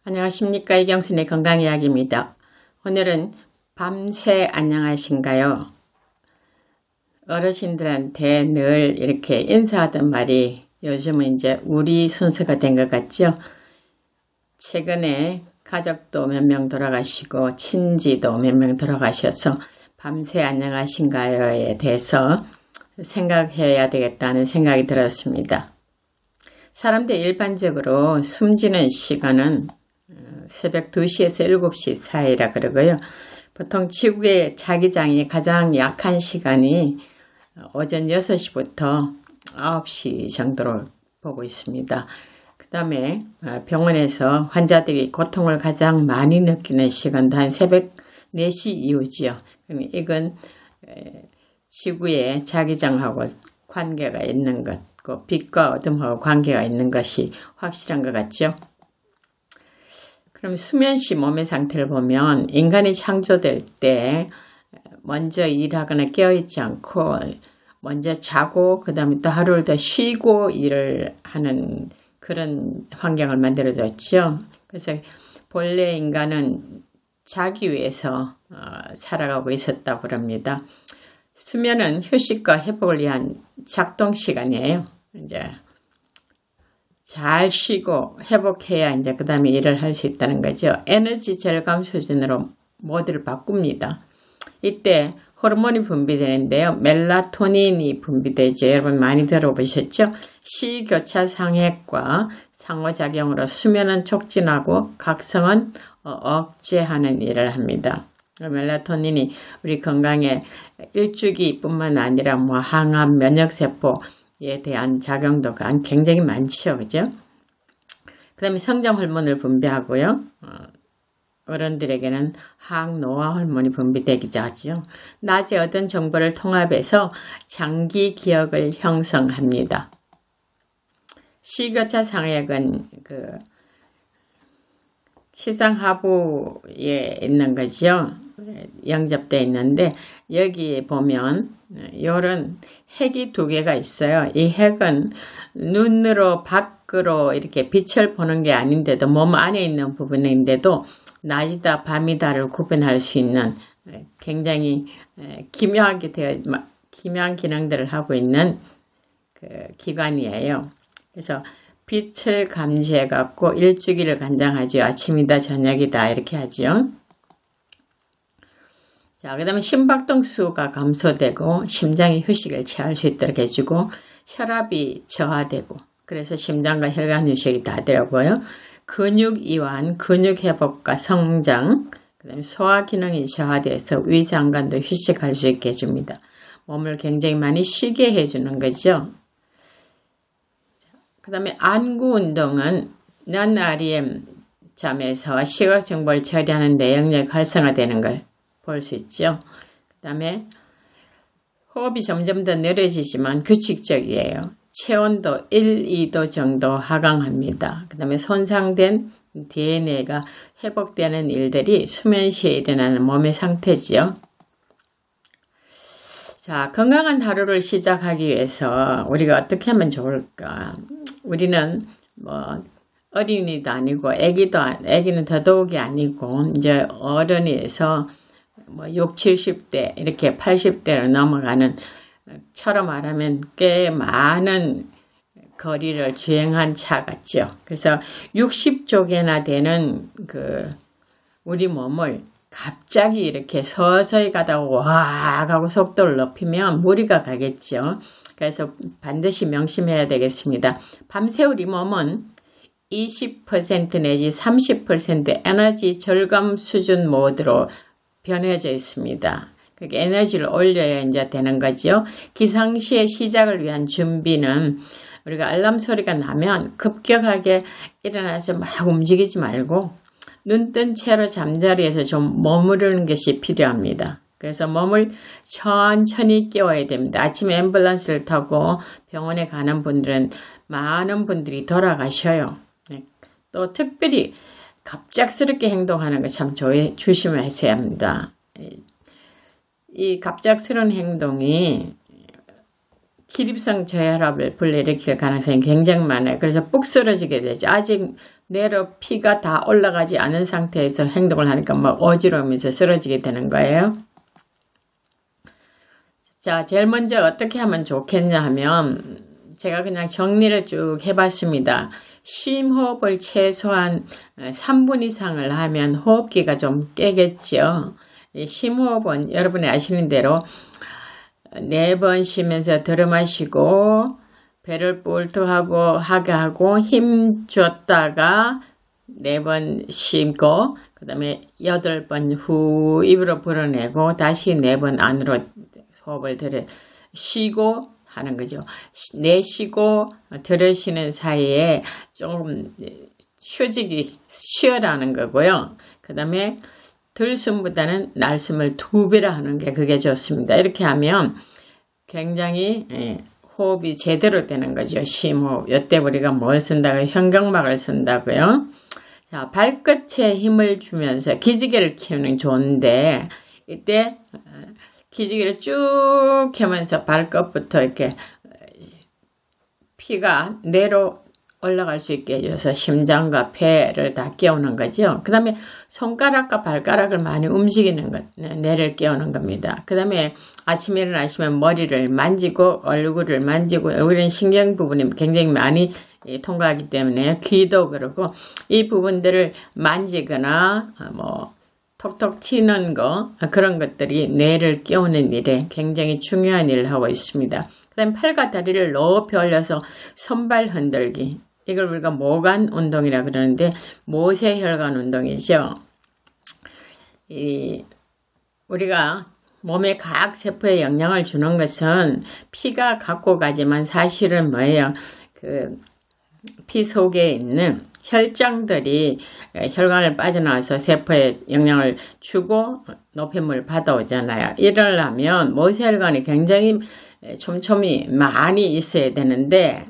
안녕하십니까. 이경순의 건강이야기입니다. 오늘은 밤새 안녕하신가요? 어르신들한테 늘 이렇게 인사하던 말이 요즘은 이제 우리 순서가 된 것 같죠? 최근에 가족도 몇 명 돌아가시고 친지도 몇 명 돌아가셔서 밤새 안녕하신가요에 대해서 생각해야 되겠다는 생각이 들었습니다. 사람들 일반적으로 숨지는 시간은 새벽 2시에서 7시 사이라 그러고요. 보통 지구의 자기장이 가장 약한 시간이 오전 6시부터 9시 정도로 보고 있습니다. 그 다음에 병원에서 환자들이 고통을 가장 많이 느끼는 시간도 한 새벽 4시 이후지요. 그럼 이건 지구의 자기장하고 관계가 있는 것, 그 빛과 어둠하고 관계가 있는 것이 확실한 것 같죠. 그럼 수면 시 몸의 상태를 보면 인간이 창조될 때 먼저 일하거나 깨어있지 않고 먼저 자고 그 다음에 또 하루를 더 쉬고 일을 하는 그런 환경을 만들어줬죠. 그래서 본래 인간은 자기 위해서 살아가고 있었다고 합니다. 수면은 휴식과 회복을 위한 작동 시간이에요. 이제 잘 쉬고 회복해야 이제 그 다음에 일을 할 수 있다는 거죠. 에너지 절감 수준으로 모드를 바꿉니다. 이때 호르몬이 분비되는데요. 멜라토닌이 분비되죠. 여러분 많이 들어보셨죠? 시교차 상핵과 상호작용으로 수면은 촉진하고 각성은 억제하는 일을 합니다. 멜라토닌이 우리 건강에 일주기뿐만 아니라 뭐 항암, 면역세포에 대한 작용도 굉장히 많죠. 그죠? 그 다음에 성장 호르몬을 분비하고요. 어른들에게는 항노화 호르몬이 분비되기도 하죠. 낮에 얻은 정보를 통합해서 장기 기억을 형성합니다. 시교차 상핵은 시상하부에 있는 거죠. 영접되어 있는데 여기에 보면 이런 핵이 두 개가 있어요. 이 핵은 눈으로 밖으로 이렇게 빛을 보는 게 아닌데도 몸 안에 있는 부분인데도 낮이다 밤이다를 구분할 수 있는 굉장히 기묘한 기능들을 하고 있는 기관이에요. 그래서 빛을 감지해 갖고 일주기를 관장하죠. 아침이다 저녁이다 이렇게 하죠. 자, 그 다음에 심박동수가 감소되고 심장이 휴식을 취할 수 있도록 해주고 혈압이 저하되고 그래서 심장과 혈관 휴식이 다 되고요. 근육 이완, 근육 회복과 성장, 그 다음에 소화 기능이 저하돼서 위장관도 휴식할 수 있게 해줍니다. 몸을 굉장히 많이 쉬게 해주는 거죠. 그 다음에 안구 운동은 non-REM 잠에서 시각 정보를 처리하는 내역력이 활성화되는 걸 볼 수 있죠. 그 다음에 호흡이 점점 더 느려지지만 규칙적이에요. 체온도 1, 2도 정도 하강합니다. 그 다음에 손상된 DNA가 회복되는 일들이 수면 시에 일어나는 몸의 상태지요. 자, 건강한 하루를 시작하기 위해서 우리가 어떻게 하면 좋을까? 우리는 뭐 어린이도 아니고 애기는 더더욱이 아니고 이제 어른이에서 뭐 6, 70대 이렇게 80대로 넘어가는 처럼 말하면 꽤 많은 거리를 주행한 차 같죠. 그래서 60쪽이나 되는 우리 몸을 갑자기 이렇게 서서히 가다가 와 하고 속도를 높이면 무리가 가겠죠. 그래서 반드시 명심해야 되겠습니다. 밤새 우리 몸은 20% 내지 30% 에너지 절감 수준 모드로 변해져 있습니다. 그러니까 에너지를 올려야 이제 되는 거죠. 기상시의 시작을 위한 준비는 우리가 알람 소리가 나면 급격하게 일어나서 막 움직이지 말고 눈 뜬 채로 잠자리에서 좀 머무르는 것이 필요합니다. 그래서 몸을 천천히 깨워야 됩니다. 아침에 앰뷸런스를 타고 병원에 가는 분들은 많은 분들이 돌아가셔요. 또 특별히 갑작스럽게 행동하는 거 참 조심하셔야 합니다. 이 갑작스러운 행동이 기립성 저혈압을 불러일으킬 가능성이 굉장히 많아요. 그래서 푹 쓰러지게 되죠. 아직 뇌로 피가 다 올라가지 않은 상태에서 행동을 하니까 막 어지러우면서 쓰러지게 되는 거예요. 자, 제일 먼저 어떻게 하면 좋겠냐 하면 제가 그냥 정리를 쭉 해봤습니다. 심호흡을 최소한 3분 이상을 하면 호흡기가 좀 깨겠죠. 이 심호흡은 여러분이 아시는 대로 4번 쉬면서 들이마시고 배를 볼트하고 하게 하고 힘 줬다가 4번 쉬고 그 다음에 8번 후 입으로 불어내고 다시 4번 안으로 호흡을 쉬고 하는 거죠. 내쉬고 들으시는 사이에 조금 쉬어라는 거고요. 그 다음에 들숨보다는 날숨을 2배로 하는 게 그게 좋습니다. 이렇게 하면 굉장히 호흡이 제대로 되는 거죠. 심호흡. 이때 우리가 뭘 쓴다고요? 현경막을 쓴다고요. 자, 발끝에 힘을 주면서 기지개를 키우는 게 좋은데 이때 기지개를 쭉 켜면서 발끝부터 이렇게 피가 뇌로 올라갈 수 있게 해줘서 심장과 폐를 다 깨우는 거죠. 그 다음에 손가락과 발가락을 많이 움직이는 것, 뇌를 깨우는 겁니다. 그 다음에 아침에 일어나시면 머리를 만지고 얼굴을 만지고 얼굴은 신경 부분이 굉장히 많이 통과하기 때문에 귀도 그렇고 이 부분들을 만지거나 뭐 톡톡 튀는 거 그런 것들이 뇌를 깨우는 일에 굉장히 중요한 일을 하고 있습니다. 그 다음에 팔과 다리를 높이 올려서 손발 흔들기 이걸 우리가 모관 운동이라 그러는데 모세혈관 운동이죠. 우리가 몸의 각 세포에 영향을 주는 것은 피가 갖고 가지만 사실은 뭐예요? 피 속에 있는 혈장들이 혈관을 빠져나와서 세포에 영향을 주고 노폐물을 받아오잖아요. 이러려면 모세혈관이 굉장히 촘촘히 많이 있어야 되는데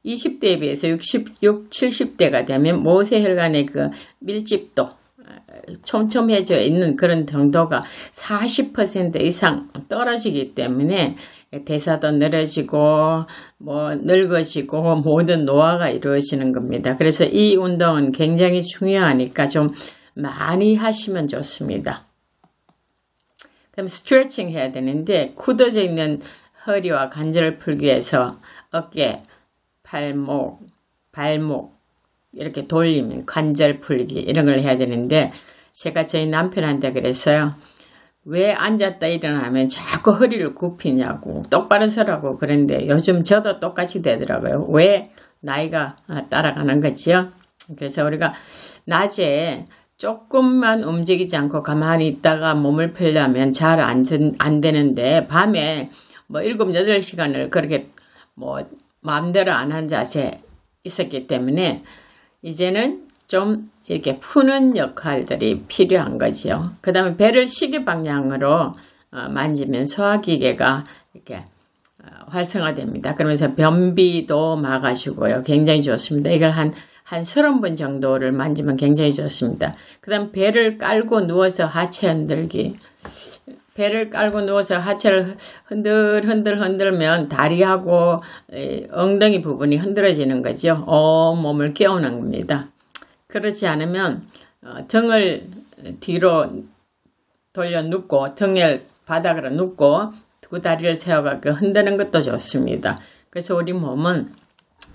20대에 비해서 70대가 되면 모세혈관의 그 밀집도 촘촘해져 있는 그런 정도가 40% 이상 떨어지기 때문에 대사도 늘어지고 뭐 늙어지고 모든 노화가 이루어지는 겁니다. 그래서 이 운동은 굉장히 중요하니까 좀 많이 하시면 좋습니다. 그럼 스트레칭 해야 되는데 굳어져 있는 허리와 관절을 풀기 위해서 어깨, 팔목, 발목 이렇게 돌리면 관절 풀기 이런 걸 해야 되는데 제가 저희 남편한테 그랬어요. 왜 앉았다 일어나면 자꾸 허리를 굽히냐고 똑바로 서라고 그랬는데 요즘 저도 똑같이 되더라고요. 왜? 나이가 따라가는 거지요. 그래서 우리가 낮에 조금만 움직이지 않고 가만히 있다가 몸을 풀려면 잘 안 되는데 밤에 뭐 7, 8시간을 그렇게 뭐 마음대로 안 한 자세 있었기 때문에 이제는 좀 이렇게 푸는 역할들이 필요한 거죠. 그 다음에 배를 시계 방향으로 만지면 소화기계가 이렇게 활성화됩니다. 그러면서 변비도 막아주고요. 굉장히 좋습니다. 이걸 한 30번 정도를 만지면 굉장히 좋습니다. 그 다음 배를 깔고 누워서 하체 흔들기. 배를 깔고 누워서 하체를 흔들면 다리하고 엉덩이 부분이 흔들어지는 거죠. 몸을 깨우는 겁니다. 그렇지 않으면 등을 뒤로 돌려 눕고 등을 바닥으로 눕고 두 다리를 세워갖고 흔드는 것도 좋습니다. 그래서 우리 몸은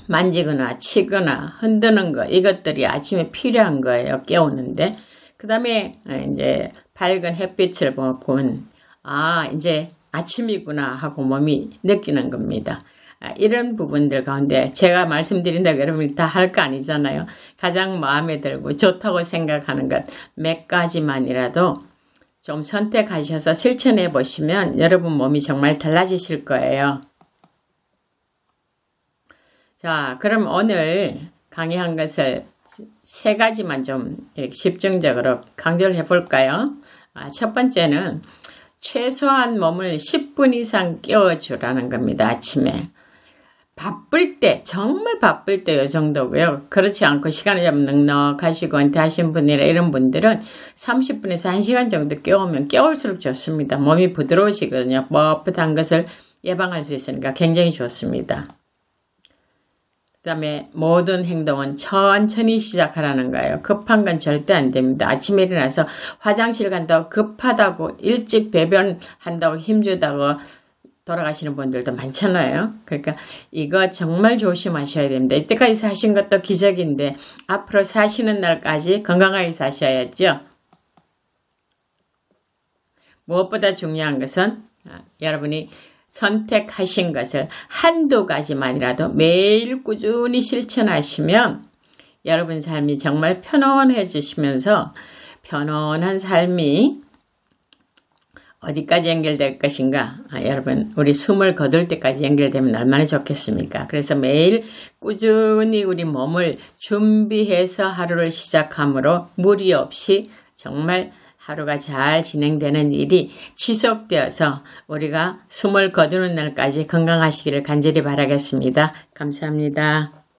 만지거나 치거나 흔드는 거 이것들이 아침에 필요한 거예요. 깨우는데 그 다음에 이제 밝은 햇빛을 보면 이제 아침이구나 하고 몸이 느끼는 겁니다. 이런 부분들 가운데 제가 말씀드린다고 여러분이 다 할 거 아니잖아요. 가장 마음에 들고 좋다고 생각하는 것 몇 가지만이라도 좀 선택하셔서 실천해 보시면 여러분 몸이 정말 달라지실 거예요. 자, 그럼 오늘 강의한 것을 3가지만 좀 이렇게 집중적으로 강조를 해볼까요? 첫 번째는 최소한 몸을 10분 이상 깨워주라는 겁니다. 아침에. 바쁠 때, 정말 바쁠 때 이 정도고요. 그렇지 않고 시간이 좀 넉넉하시고 은퇴하신 분이나 이런 분들은 30분에서 1시간 정도 깨우면 깨울수록 좋습니다. 몸이 부드러우시거든요. 뻣뻣한 것을 예방할 수 있으니까 굉장히 좋습니다. 그 다음에 모든 행동은 천천히 시작하라는 거예요. 급한 건 절대 안 됩니다. 아침에 일어나서 화장실 간다고 급하다고 일찍 배변한다고 힘주다고 돌아가시는 분들도 많잖아요. 그러니까 이거 정말 조심하셔야 됩니다. 이때까지 사신 것도 기적인데 앞으로 사시는 날까지 건강하게 사셔야죠. 무엇보다 중요한 것은 여러분이 선택하신 것을 한두 가지만이라도 매일 꾸준히 실천하시면 여러분 삶이 정말 편안해지시면서 편안한 삶이 어디까지 연결될 것인가? 여러분 우리 숨을 거둘 때까지 연결되면 얼마나 좋겠습니까? 그래서 매일 꾸준히 우리 몸을 준비해서 하루를 시작함으로 무리 없이 정말 하루가 잘 진행되는 일이 지속되어서 우리가 숨을 거두는 날까지 건강하시기를 간절히 바라겠습니다. 감사합니다.